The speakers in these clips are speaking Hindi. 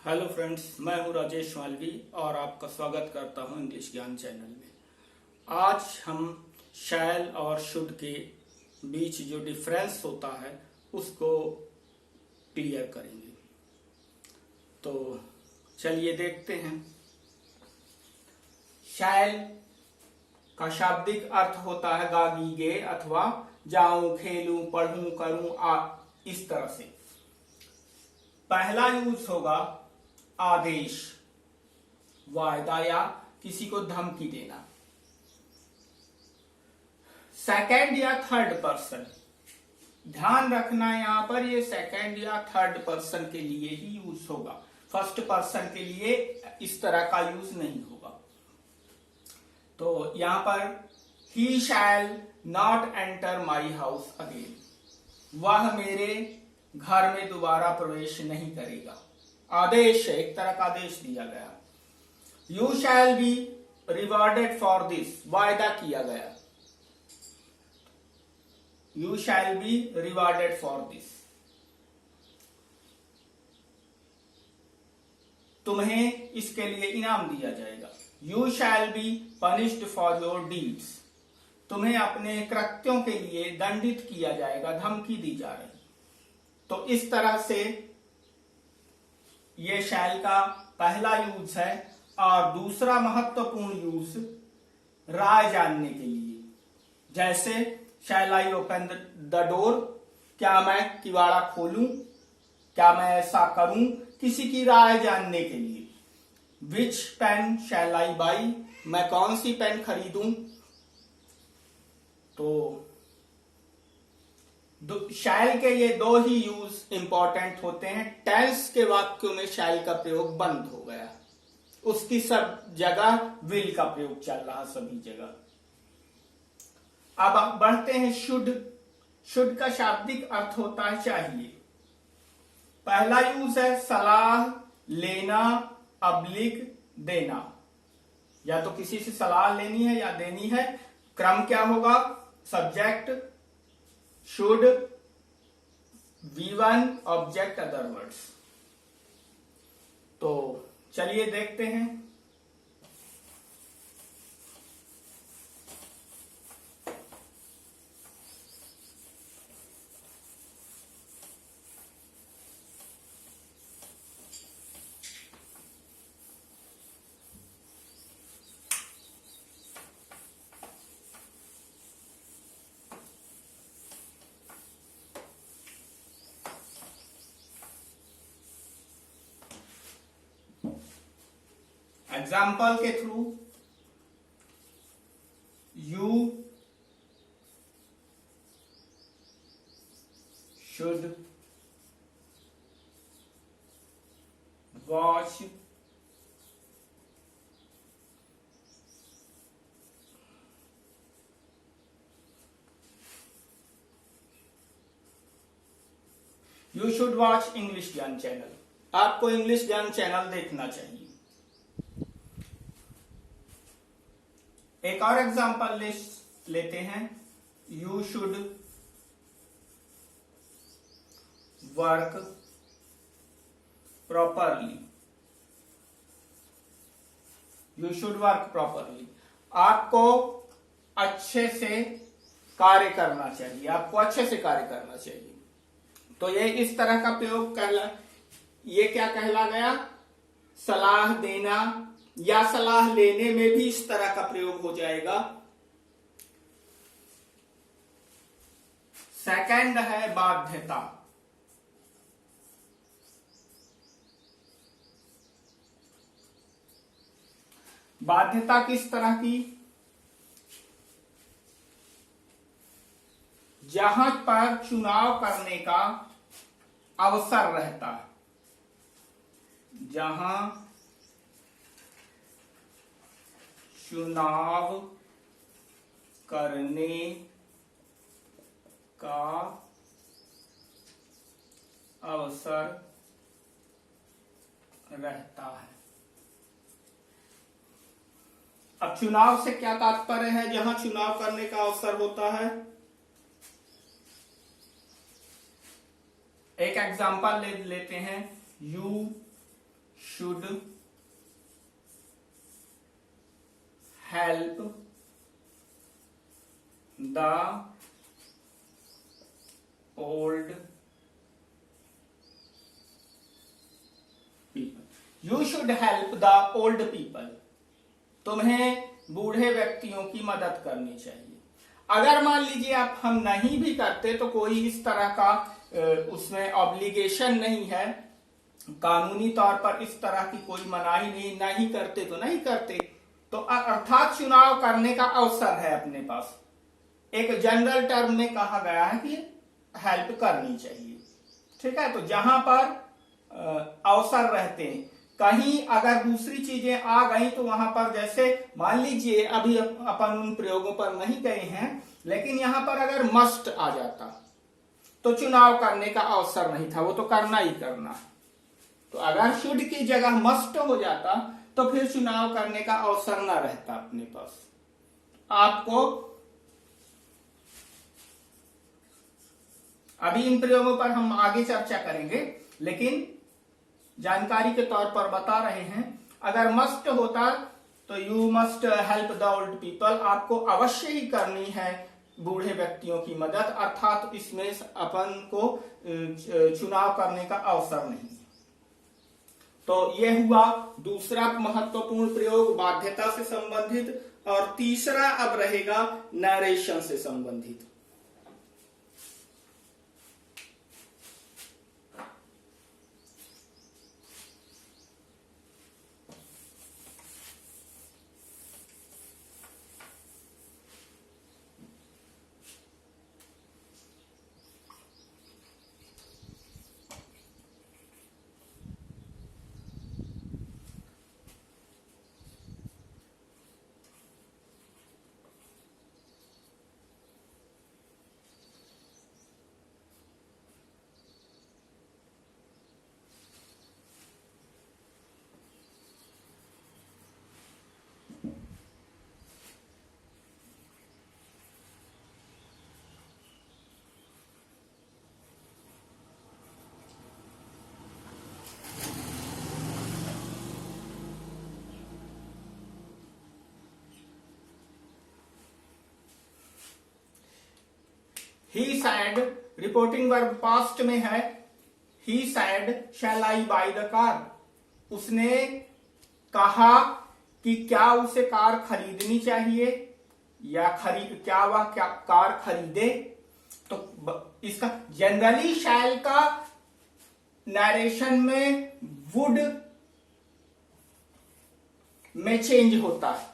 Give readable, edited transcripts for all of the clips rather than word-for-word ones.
हेलो फ्रेंड्स, मैं हूं राजेश मालवी और आपका स्वागत करता हूं इंग्लिश ज्ञान चैनल में। आज हम शैल और शुड के बीच जो डिफरेंस होता है उसको क्लियर करेंगे। तो चलिए देखते हैं। शैल का शाब्दिक अर्थ होता है गागी गे अथवा जाऊं, खेलूं, पढ़ूं, करूं, इस तरह से। पहला यूज होगा आदेश, वायदा या किसी को धमकी देना। सेकंड या थर्ड पर्सन, ध्यान रखना यहां पर ये सेकंड या थर्ड पर्सन के लिए ही यूज होगा। फर्स्ट पर्सन के लिए इस तरह का यूज नहीं होगा। तो यहां पर ही shall not enter my house again, वह मेरे घर में दोबारा प्रवेश नहीं करेगा। आदेश है, एक तरह का आदेश दिया गया। You shall be rewarded for this, वायदा किया गया। You shall be rewarded for this, तुम्हें इसके लिए इनाम दिया जाएगा। You shall be punished for your deeds, तुम्हें अपने कृत्यों के लिए दंडित किया जाएगा, धमकी दी जा रही। तो इस तरह से ये शैल का पहला यूज है। और दूसरा महत्वपूर्ण यूज राय जानने के लिए, जैसे शैल आई ओपन द डोर, क्या मैं किवाड़ा खोलूं, क्या मैं ऐसा करूं, किसी की राय जानने के लिए। विच पेन शैल आई बाई, मैं कौन सी पेन खरीदूं। तो शैल के ये दो ही यूज इंपॉर्टेंट होते हैं। टेंस के वाक्यों में शैल का प्रयोग बंद हो गया, उसकी सब जगह विल का प्रयोग चल रहा सभी जगह। अब बढ़ते हैं शुड। शुड का शाब्दिक अर्थ होता है चाहिए। पहला यूज है सलाह लेना, अब्लिक देना। या तो किसी से सलाह लेनी है या देनी है। क्रम क्या होगा? Subject should, V1 object other words. तो चलिए देखते हैं। एग्जाम्पल के through you should watch you should watch English ज्ञान चैनल। आपको इंग्लिश ज्ञान चैनल देखना चाहिए। एक और एग्जांपल लेते हैं। You should work properly. You should work properly, आपको अच्छे से कार्य करना चाहिए, आपको अच्छे से कार्य करना चाहिए। तो ये इस तरह का प्रयोग ये क्या कहला गया? सलाह देना या सलाह लेने में भी इस तरह का प्रयोग हो जाएगा। सेकंड है बाध्यता। बाध्यता किस तरह की? जहां पर चुनाव करने का अवसर रहता है, जहां चुनाव करने का अवसर रहता है। अब चुनाव से क्या तात्पर्य है? जहां चुनाव करने का अवसर होता है। एक एग्जाम्पल लेते हैं। You should help the old people. You should help the old people. तुम्हें बूढ़े व्यक्तियों की मदद करनी चाहिए। अगर मान लीजिए आप हम नहीं भी करते तो कोई इस तरह का उसमें ऑब्लिगेशन नहीं है, कानूनी तौर पर इस तरह की कोई मनाही नहीं करते तो नहीं करते, तो अर्थात चुनाव करने का अवसर है अपने पास। एक जनरल टर्म में कहा गया है कि हेल्प करनी चाहिए, ठीक है। तो जहां पर अवसर रहते हैं, कहीं अगर दूसरी चीजें आ गई तो वहां पर, जैसे मान लीजिए अभी अपन उन प्रयोगों पर नहीं गए हैं, लेकिन यहां पर अगर मस्ट आ जाता तो चुनाव करने का अवसर नहीं था, वो तो करना ही करना है। तो अगर शुड की जगह मस्ट हो जाता तो फिर चुनाव करने का अवसर ना रहता अपने पास। आपको अभी इन प्रयोगों पर हम आगे चर्चा करेंगे, लेकिन जानकारी के तौर पर बता रहे हैं। अगर मस्ट होता तो you must help the old people, आपको अवश्य ही करनी है बूढ़े व्यक्तियों की मदद, अर्थात इसमें अपन को चुनाव करने का अवसर नहीं। तो यह हुआ दूसरा महत्वपूर्ण प्रयोग बाध्यता से संबंधित, और तीसरा अब रहेगा नरेशन से संबंधित। He said, reporting verb past में है। He said shall I buy the car, उसने कहा कि क्या उसे कार खरीदनी चाहिए या क्या वह कार खरीदे। तो इसका जनरली शैल का नरेशन में वुड में चेंज होता है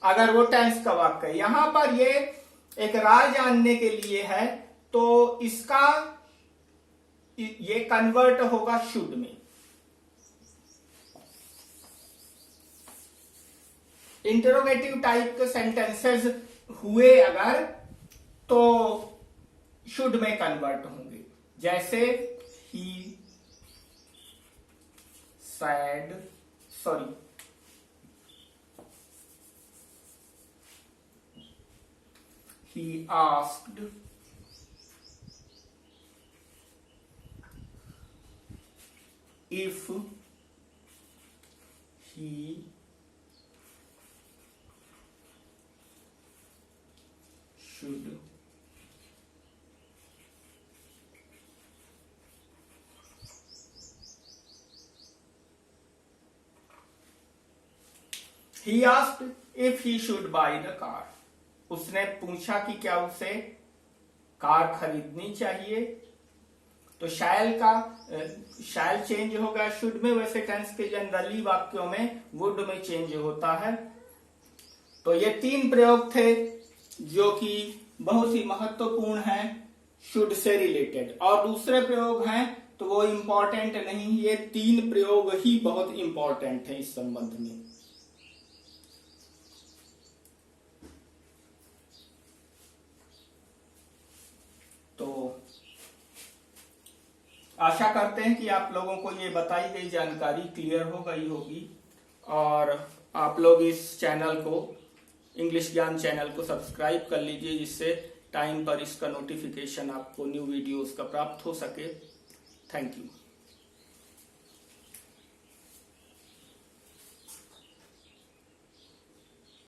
अगर वो टेंस का वाक्य है। यहां पर ये एक राय जानने के लिए है, तो इसका ये कन्वर्ट होगा शुड में। इंटरोगेटिव टाइप के सेंटेंसेस हुए अगर तो शुड में कन्वर्ट होंगे, जैसे ही sad, he asked if he should he asked if he should buy the car, उसने पूछा कि क्या उसे कार खरीदनी चाहिए। तो शैल चेंज होगा शुड में, वैसे टेंस के जनरली वाक्यों में वुड में चेंज होता है। तो ये तीन प्रयोग थे जो कि बहुत ही महत्वपूर्ण हैं शुड से रिलेटेड, और दूसरे प्रयोग हैं तो वो इंपॉर्टेंट नहीं। ये तीन प्रयोग ही बहुत इंपॉर्टेंट है इस संबंध में। तो आशा करते हैं कि आप लोगों को ये बताई गई जानकारी क्लियर हो गई होगी, और आप लोग इस चैनल को, इंग्लिश ज्ञान चैनल को सब्सक्राइब कर लीजिए, जिससे टाइम पर इसका नोटिफिकेशन आपको न्यू वीडियोस का प्राप्त हो सके। Thank you.